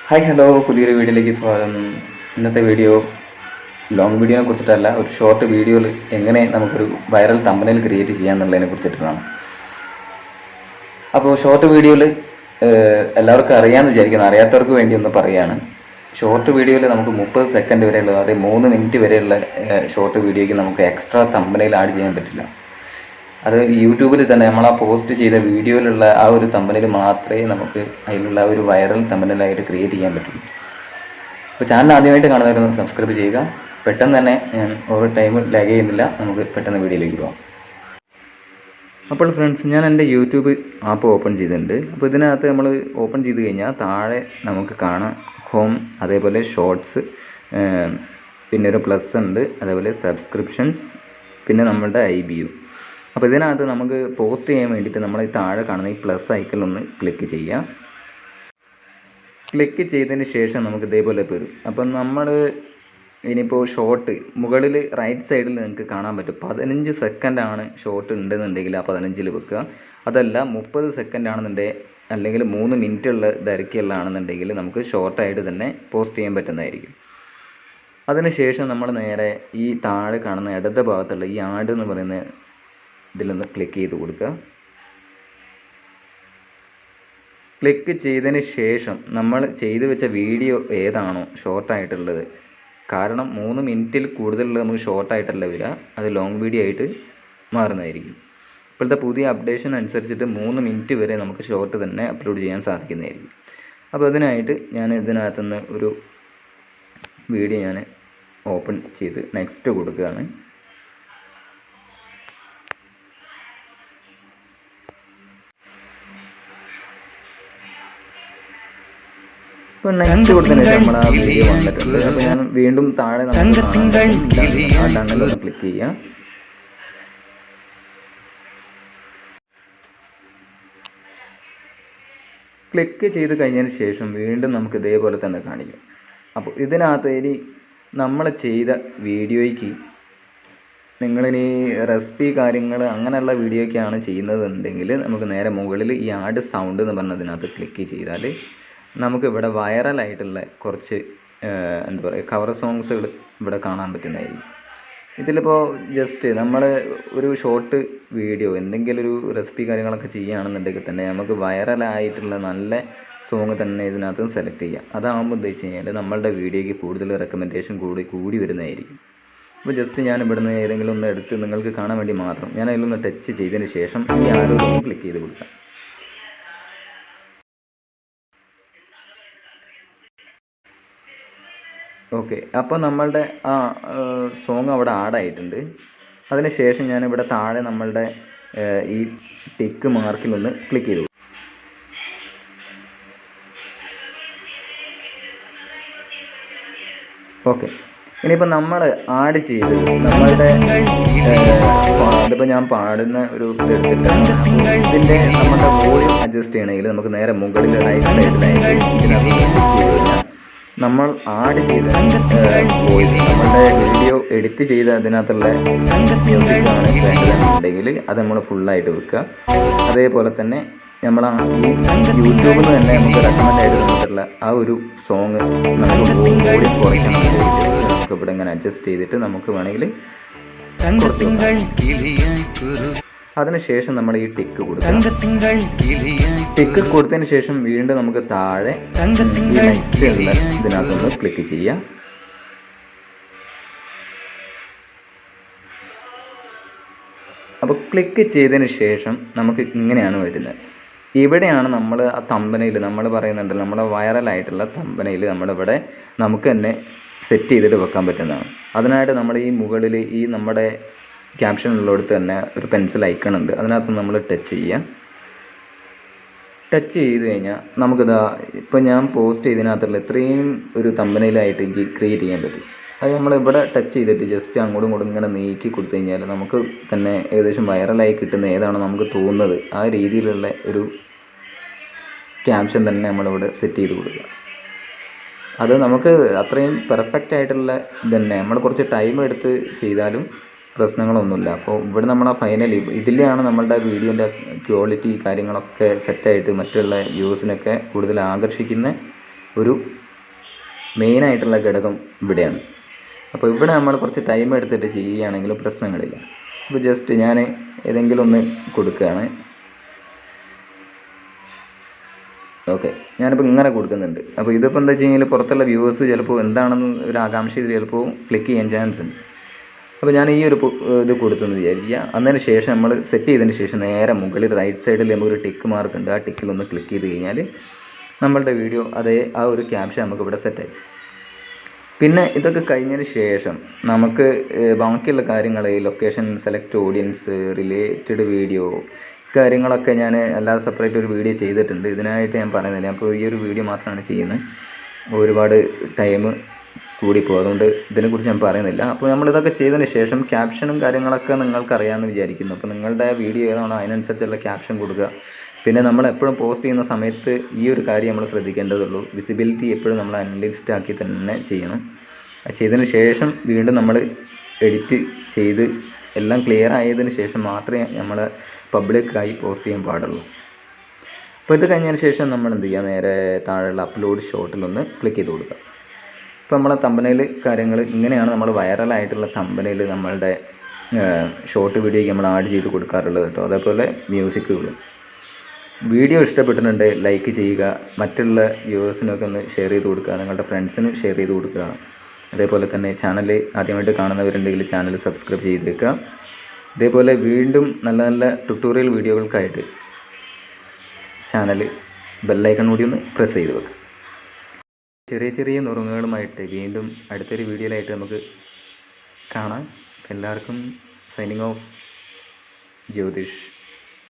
Hi hello, പുതിയൊരു വീഡിയോയിലേക്ക് സ്വാഗതം. ഇന്നത്തെ വീഡിയോ ലോങ് വീഡിയോനെ കുറിച്ചിട്ടല്ല, ഒരു ഷോർട്ട് വീഡിയോയിൽ എങ്ങനെ നമുക്കൊരു വൈറൽ തമ്പനെയിൽ ക്രിയേറ്റ് ചെയ്യാമെന്നുള്ളതിനെ കുറിച്ചിട്ടാണ്. അപ്പോൾ ഷോർട്ട് വീഡിയോയിൽ എല്ലാവർക്കും അറിയാമെന്ന് വിചാരിക്കുന്നു, അറിയാത്തവർക്ക് വേണ്ടി ഒന്ന് പറയുകയാണ്. ഷോർട്ട് വീഡിയോയിൽ നമുക്ക് 30 സെക്കൻഡ് വരെയുള്ള, അതായത് 3 മിനിറ്റ് വരെയുള്ള ഷോർട്ട് വീഡിയോയ്ക്ക് നമുക്ക് എക്സ്ട്രാ തമ്പനെയിൽ ആഡ് ചെയ്യാൻ പറ്റില്ല. അത് യൂട്യൂബിൽ തന്നെ നമ്മൾ ആ പോസ്റ്റ് ചെയ്ത വീഡിയോയിലുള്ള ആ ഒരു തമ്പനെയിൽ മാത്രമേ നമുക്ക് അതിലുള്ള ഒരു വൈറൽ തമ്പനെയിലായിട്ട് ക്രിയേറ്റ് ചെയ്യാൻ പറ്റുള്ളൂ. അപ്പോൾ ചാനൽ ആദ്യമായിട്ട് കാണുന്നവരൊന്ന് സബ്സ്ക്രൈബ് ചെയ്യുക. പെട്ടെന്ന് തന്നെ ഞാൻ ഓവർ ടൈം ലാഗ് ചെയ്യുന്നില്ല, നമുക്ക് പെട്ടെന്ന് വീഡിയോയിലേക്ക് പോകാം. അപ്പോൾ ഫ്രണ്ട്സ്, ഞാൻ എൻ്റെ യൂട്യൂബ് ആപ്പ് ഓപ്പൺ ചെയ്തിട്ടുണ്ട്. അപ്പോൾ ഇതിനകത്ത് നമ്മൾ ഓപ്പൺ ചെയ്ത് കഴിഞ്ഞാൽ താഴെ നമുക്ക് കാണാം ഹോം, അതേപോലെ ഷോർട്സ്, പിന്നെ ഒരു പ്ലസ് ഉണ്ട്, അതേപോലെ സബ്സ്ക്രിപ്ഷൻസ്, പിന്നെ നമ്മളുടെ IBU. അപ്പോൾ ഇതിനകത്ത് നമുക്ക് പോസ്റ്റ് ചെയ്യാൻ വേണ്ടിയിട്ട് നമ്മൾ ഈ താഴെ കാണുന്ന ഈ പ്ലസ് ഐക്കണിലൊന്ന് ക്ലിക്ക് ചെയ്യാം. ക്ലിക്ക് ചെയ്തതിന് ശേഷം നമുക്ക് ഇതേപോലെ വരും. അപ്പം നമ്മൾ ഇനിയിപ്പോൾ ഷോർട്ട് മുകളിൽ റൈറ്റ് സൈഡിൽ നിങ്ങൾക്ക് കാണാൻ പറ്റും 15 സെക്കൻഡാണ് ഷോർട്ട് ഉണ്ടെന്നുണ്ടെങ്കിൽ ആ 15 വെക്കുക. അതല്ല 30 സെക്കൻഡ് ആണെന്നുണ്ടെങ്കിൽ, അല്ലെങ്കിൽ 3 മിനിറ്റ് ഉള്ള ദൈർഘ്യമുള്ളതാണെന്നുണ്ടെങ്കിൽ നമുക്ക് ഷോർട്ടായിട്ട് തന്നെ പോസ്റ്റ് ചെയ്യാൻ പറ്റുന്നതായിരിക്കും. അതിനുശേഷം നമ്മൾ നേരെ ഈ താഴെ കാണുന്ന ഇടത് ഭാഗത്തുള്ള ഈ ആഡ് എന്ന് പറയുന്ന ഇതിലൊന്ന് ക്ലിക്ക് ചെയ്ത് കൊടുക്കുക. ക്ലിക്ക് ചെയ്തതിന് ശേഷം നമ്മൾ ചെയ്തു വെച്ച വീഡിയോ ഏതാണോ ഷോർട്ടായിട്ടുള്ളത്, കാരണം 3 മിനിറ്റിൽ കൂടുതലുള്ള നമുക്ക് ഷോർട്ടായിട്ടല്ല വരിക, അത് ലോങ് വീഡിയോ ആയിട്ട് മാറുന്നതായിരിക്കും. ഇപ്പോഴത്തെ പുതിയ അപ്ഡേഷൻ അനുസരിച്ചിട്ട് 3 മിനിറ്റ് വരെ നമുക്ക് ഷോർട്ട് തന്നെ അപ്ലോഡ് ചെയ്യാൻ സാധിക്കുന്നതായിരിക്കും. അപ്പോൾ അതിനായിട്ട് ഞാൻ ഇതിനകത്തുനിന്ന് ഒരു വീഡിയോ ഞാൻ ഓപ്പൺ ചെയ്ത് നെക്സ്റ്റ് കൊടുക്കുകയാണ്. ഇപ്പോൾ നെക്സ്റ്റ് കൊടുത്തതിന് ശേഷം നമ്മൾ ആ വീഡിയോ വന്നിട്ടുണ്ട്. അപ്പോൾ ഞാൻ വീണ്ടും താഴെ നമുക്ക് ആ ടണ്ണലൊന്ന് ക്ലിക്ക് ചെയ്യാം. ക്ലിക്ക് ചെയ്ത് കഴിഞ്ഞതിന് ശേഷം വീണ്ടും നമുക്ക് ഇതേപോലെ തന്നെ കാണിക്കും. അപ്പോൾ ഇതിനകത്ത് ഇനി നമ്മൾ ചെയ്ത വീഡിയോയ്ക്ക് നിങ്ങളിനി റെസിപ്പി കാര്യങ്ങൾ അങ്ങനെയുള്ള വീഡിയോയ്ക്കാണ് ചെയ്യുന്നതെന്നുണ്ടെങ്കിൽ നമുക്ക് നേരെ മുകളിൽ ഈ ആഡ് സൗണ്ട് എന്ന് പറഞ്ഞതിനകത്ത് ക്ലിക്ക് ചെയ്താൽ നമുക്ക് ഇവിടെ വൈറലായിട്ടുള്ള കുറച്ച് എന്താ പറയുക കവർ സോങ്സുകൾ ഇവിടെ കാണാൻ പറ്റുന്നതായിരിക്കും. ഇതിലിപ്പോൾ ജസ്റ്റ് നമ്മൾ ഒരു ഷോർട്ട് വീഡിയോ എന്തെങ്കിലും ഒരു റെസിപ്പി കാര്യങ്ങളൊക്കെ ചെയ്യുകയാണെന്നുണ്ടെങ്കിൽ തന്നെ നമുക്ക് വൈറലായിട്ടുള്ള നല്ല സോങ് തന്നെ ഇതിനകത്ത് സെലക്ട് ചെയ്യാം. അതാകുമ്പോൾ എന്താ വെച്ച് കഴിഞ്ഞാൽ നമ്മളുടെ വീഡിയോയ്ക്ക് കൂടുതൽ റെക്കമെൻഡേഷൻ കൂടി വരുന്നതായിരിക്കും. അപ്പോൾ ജസ്റ്റ് ഞാൻ ഇവിടുന്ന് ഏതെങ്കിലും ഒന്ന് എടുത്ത് നിങ്ങൾക്ക് കാണാൻ വേണ്ടി മാത്രം ഞാൻ അതിലൊന്ന് ടച്ച് ചെയ്തതിന് ശേഷം ഈ ആരോഗ്യം ക്ലിക്ക് ചെയ്ത് കൊടുക്കാം. ഓക്കെ, അപ്പോൾ നമ്മളുടെ ആ സോങ് അവിടെ ആഡായിട്ടുണ്ട്. അതിന് ശേഷം ഞാനിവിടെ താഴെ നമ്മളുടെ ഈ ടിക്ക് മാർക്കിലൊന്ന് ക്ലിക്ക് ചെയ്തു. ഓക്കെ, ഇനിയിപ്പോൾ നമ്മൾ ആഡ് ചെയ്ത് നമ്മളുടെ ഇതിപ്പോൾ ഞാൻ പാടുന്ന ഒരു ഇതെടുത്തിട്ടാണ്. ഇതിൻ്റെ നമ്മുടെ വോളിയം അഡ്ജസ്റ്റ് ചെയ്യണമെങ്കിൽ നമുക്ക് നേരെ മുകളിൽ റൈറ്റ് സൈഡിലായിട്ട് ഇതിനകത്ത് നമ്മൾ ആഡ് ചെയ്ത വോയിസ്, നമ്മളുടെ വീഡിയോ എഡിറ്റ് ചെയ്ത് അതിനകത്തുള്ള മ്യൂസിക്കാണ് വേണ്ടതെന്നുണ്ടെങ്കിൽ അത് നമ്മൾ ഫുള്ളായിട്ട് വെക്കുക. അതേപോലെ തന്നെ നമ്മൾ ഈ യൂട്യൂബിൽ നിന്ന് തന്നെ നമുക്ക് റെക്കമെൻഡ് ആയിട്ട് തന്നിട്ടുള്ള ആ ഒരു സോങ് നമുക്ക് വോളിയം കുറയ്ക്കണം. നമുക്ക് ഇവിടെ ഇങ്ങനെ അഡ്ജസ്റ്റ് ചെയ്തിട്ട് നമുക്ക് വേണമെങ്കിൽ അതിനുശേഷം നമ്മൾ ഈ ടിക്ക് കൊടുക്കണം. ടിക്ക് കൊടുത്തതിന് ശേഷം വീണ്ടും നമുക്ക് താഴെ നെക്സ്റ്റ് ഉള്ള ഇതിനകത്തൊന്ന് ക്ലിക്ക് ചെയ്യാം. അപ്പോൾ ക്ലിക്ക് ചെയ്തതിന് ശേഷം നമുക്ക് ഇങ്ങനെയാണ് വരുന്നത്. ഇവിടെയാണ് നമ്മൾ ആ തമ്പനയിൽ നമ്മൾ പറയുന്നുണ്ടല്ലോ, നമ്മുടെ വൈറലായിട്ടുള്ള തമ്പനയിൽ നമ്മളിവിടെ നമുക്ക് തന്നെ സെറ്റ് ചെയ്തിട്ട് വെക്കാൻ പറ്റുന്നതാണ്. അതിനായിട്ട് നമ്മൾ ഈ മുകളിൽ ഈ നമ്മുടെ ക്യാപ്ഷനുള്ളിടത്ത് തന്നെ ഒരു പെൻസിൽ ഐക്കൺ ഉണ്ട്, അതിനകത്ത് നമ്മൾ ടച്ച് ചെയ്യുക. ടച്ച് ചെയ്ത് കഴിഞ്ഞാൽ നമുക്കിതാ ഇപ്പോൾ ഞാൻ പോസ്റ്റ് ചെയ്തതിനകത്തുള്ള ഇത്രയും ഒരു തമ്പനയിലായിട്ട് എനിക്ക് ക്രിയേറ്റ് ചെയ്യാൻ പറ്റും. അത് നമ്മളിവിടെ ടച്ച് ചെയ്തിട്ട് ജസ്റ്റ് അങ്ങോട്ടും ഇങ്ങോട്ടും ഇങ്ങനെ നീക്കി കൊടുത്തു കഴിഞ്ഞാൽ നമുക്ക് തന്നെ ഏകദേശം വൈറലായി കിട്ടുന്ന ഏതാണോ നമുക്ക് തോന്നുന്നത് ആ രീതിയിലുള്ള ഒരു ക്യാപ്ഷൻ തന്നെ നമ്മളിവിടെ സെറ്റ് ചെയ്ത് കൊടുക്കുക. അത് നമുക്ക് അത്രയും പെർഫെക്റ്റ് ആയിട്ടുള്ള ഇതന്നെ, നമ്മൾ കുറച്ച് ടൈം എടുത്ത് ചെയ്താലും പ്രശ്നങ്ങളൊന്നുമില്ല. അപ്പോൾ ഇവിടെ നമ്മൾ ഫൈനലി ഇതിലാണ് നമ്മളുടെ വീഡിയോൻ്റെ ക്വാളിറ്റി കാര്യങ്ങളൊക്കെ സെറ്റായിട്ട് മറ്റുള്ള വ്യൂസിനൊക്കെ കൂടുതൽ ആകർഷിക്കുന്ന ഒരു മെയിനായിട്ടുള്ള ഘടകം ഇവിടെയാണ്. അപ്പോൾ ഇവിടെ നമ്മൾ കുറച്ച് ടൈം എടുത്തിട്ട് ചെയ്യുകയാണെങ്കിലും പ്രശ്നങ്ങളില്ല. അപ്പോൾ ജസ്റ്റ് ഞാൻ ഏതെങ്കിലും ഒന്ന് കൊടുക്കുകയാണ്. ഓക്കെ, ഞാനിപ്പോൾ ഇങ്ങനെ കൊടുക്കുന്നുണ്ട്. അപ്പോൾ ഇതിപ്പോൾ എന്താ വെച്ച് കഴിഞ്ഞാൽ പുറത്തുള്ള വ്യൂവേഴ്സ് ചിലപ്പോൾ എന്താണെന്ന് ഒരു ആകാംക്ഷയിൽ ചിലപ്പോൾ ക്ലിക്ക് ചെയ്യാൻ ചാൻസ് ഉണ്ട്. അപ്പോൾ ഞാൻ ഈ ഒരു ഇത് കൊടുത്തെന്ന് വിചാരിക്കുക. അതിന് ശേഷം നമ്മൾ സെറ്റ് ചെയ്തതിന് ശേഷം നേരെ മുകളിൽ റൈറ്റ് സൈഡിൽ നമുക്കൊരു ടിക്ക് മാർക്ക് ഉണ്ട്. ആ ടിക്കിലൊന്ന് ക്ലിക്ക് ചെയ്ത് കഴിഞ്ഞാൽ നമ്മളുടെ വീഡിയോ അതേ ആ ഒരു ക്യാപ്ഷൻ നമുക്ക് ഇവിടെ സെറ്റായി. പിന്നെ ഇതൊക്കെ കഴിഞ്ഞതിന് ശേഷം നമുക്ക് ബാക്കിയുള്ള കാര്യങ്ങൾ, location, select audience, related video, കാര്യങ്ങളൊക്കെ ഞാൻ അല്ലാതെ സെപ്പറേറ്റ് ഒരു വീഡിയോ ചെയ്തിട്ടുണ്ട്. ഇതിനായിട്ട് ഞാൻ പറയുന്നില്ല. അപ്പോൾ ഈ ഒരു വീഡിയോ മാത്രമാണ് ചെയ്യുന്നത്. ഒരുപാട് ടൈം കൂടിപ്പോകും, അതുകൊണ്ട് ഇതിനെക്കുറിച്ച് ഞാൻ പറയുന്നില്ല. അപ്പോൾ നമ്മളിതൊക്കെ ചെയ്തതിന് ശേഷം ക്യാപ്ഷനും കാര്യങ്ങളൊക്കെ നിങ്ങൾക്ക് അറിയാമെന്ന് വിചാരിക്കുന്നു. അപ്പോൾ നിങ്ങളുടെ വീഡിയോ ഏതാണോ അതിനനുസരിച്ചുള്ള ക്യാപ്ഷൻ കൊടുക്കുക. പിന്നെ നമ്മൾ എപ്പോഴും പോസ്റ്റ് ചെയ്യുന്ന സമയത്ത് ഈ ഒരു കാര്യം നമ്മൾ ശ്രദ്ധിക്കേണ്ടതുള്ളൂ. വിസിബിലിറ്റി എപ്പോഴും നമ്മൾ അനലിസ്റ്റ് ആക്കി തന്നെ ചെയ്യണം. ചെയ്തതിന് ശേഷം വീണ്ടും നമ്മൾ എഡിറ്റ് ചെയ്ത് എല്ലാം ക്ലിയർ ആയതിന് ശേഷം മാത്രമേ നമ്മൾ പബ്ലിക്കായി പോസ്റ്റ് ചെയ്യാൻ പാടുള്ളൂ. അപ്പോൾ ഇത് കഴിഞ്ഞതിന് ശേഷം നമ്മൾ എന്ത് ചെയ്യുക, നേരെ താഴെയുള്ള അപ്ലോഡ് ഷോട്ടിലൊന്ന് ക്ലിക്ക് ചെയ്ത് കൊടുക്കുക. ഇപ്പോൾ നമ്മളെ തമ്പനയിൽ കാര്യങ്ങൾ ഇങ്ങനെയാണ് നമ്മൾ വൈറലായിട്ടുള്ള തമ്പനയിൽ നമ്മളുടെ ഷോർട്ട് വീഡിയോയ്ക്ക് നമ്മൾ ആഡ് ചെയ്ത് കൊടുക്കാറുള്ളത് കേട്ടോ. അതേപോലെ മ്യൂസിക്കുകളും. വീഡിയോ ഇഷ്ടപ്പെട്ടിട്ടുണ്ട് ലൈക്ക് ചെയ്യുക, മറ്റുള്ള വ്യൂവേഴ്സിനൊക്കെ ഒന്ന് ഷെയർ ചെയ്ത് കൊടുക്കുക, നിങ്ങളുടെ ഫ്രണ്ട്സിന് ഷെയർ ചെയ്ത് കൊടുക്കുക. അതേപോലെ തന്നെ ചാനൽ ആദ്യമായിട്ട് കാണുന്നവരുണ്ടെങ്കിൽ ചാനൽ സബ്സ്ക്രൈബ് ചെയ്തേക്കുക. ഇതേപോലെ വീണ്ടും നല്ല നല്ല ട്യൂട്ടോറിയൽ വീഡിയോകൾക്കായിട്ട് ചാനൽ ബെല്ലൈക്കൺ കൂടി ഒന്ന് പ്രസ് ചെയ്ത് വെക്കുക. ചെറിയ ചെറിയ നുറുങ്ങുകളുമായിട്ട് വീണ്ടും അടുത്തൊരു വീഡിയോയിലായിട്ട് നമുക്ക് കാണാം. എല്ലാവർക്കും സൈനിങ് ഓഫ് ജ്യോതിഷ്.